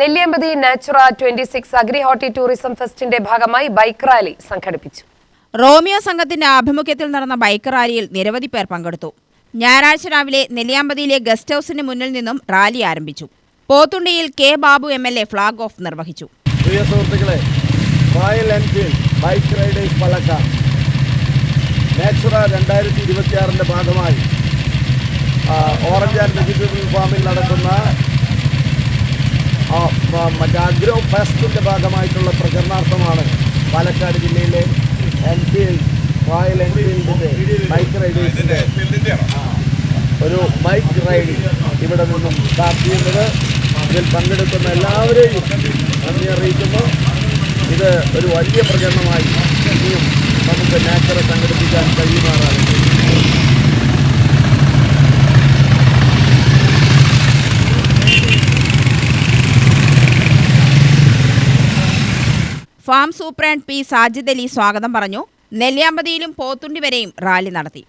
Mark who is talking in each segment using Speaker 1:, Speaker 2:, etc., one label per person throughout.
Speaker 1: Nelliyampathy Natura 26 agri horti tourism ഫെസ്റ്റിന്റെ ഭാഗമായി bike rally സംഘടിപ്പിച്ചു.
Speaker 2: Romeo സംഘത്തിന്റെ ആഭിമുഖ്യത്തിൽ നടന്ന ബൈക്ക് റാലിയിൽ നിരവധി പേർ പങ്കെടുത്തു. ഞായറാഴ്ച രാവിലെ നെല്ലിയാമ്പതിയിലെ ഗസ്റ്റ് ഹൌസിന് മുന്നിൽ നിന്നും റാലി ആരംഭിച്ചു. പോത്തുണ്ടിയിൽ K Babu MLA flag off നിർവഹിച്ചു.
Speaker 3: പ്രിയ സുഹൃത്തുക്കളെ, Royal Enfield bike riders Palakkad നാച്ചുറ 2026 ഭാഗമായി ഓറഞ്ച് ആൻഡ് വെജിറ്റബിൾ ഫാമിൽ നടക്കുന്ന അഗ്രോ ഫെസ്റ്റിൻ്റെ ഭാഗമായിട്ടുള്ള പ്രചരണാർത്ഥമാണ് പാലക്കാട് ജില്ലയിലെ റോയൽ എൻഫീൽഡിൻ്റെ ബൈക്ക് റൈഡേഴ്സിൻ്റെ ഒരു ബൈക്ക് റൈഡ് ഇവിടെ നിന്നും സ്റ്റാർട്ട് ചെയ്യുന്നത്. ഇതിൽ പങ്കെടുക്കുന്ന എല്ലാവരെയും നന്ദി അറിയിക്കുന്നു. ഇത് ഒരു വലിയ പ്രചരണമായി ഇനിയും നമുക്ക് നാച്ചുറ സംഘടിപ്പിക്കാൻ കഴിയുമാറാണ്.
Speaker 2: Farm superintendent P. Sajid Ali സ്വാഗതം പറഞ്ഞു. നെല്ലിയാമ്പതിയിലും പോത്തുണ്ടി വരെയും റാലി നടത്തി.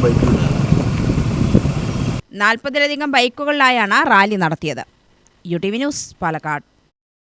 Speaker 3: ബൈക്കുകൾ
Speaker 2: 40-ലധികം ബൈക്കുകളിലായാണ് റാലി നടത്തിയത്. UTV news, Palakkad.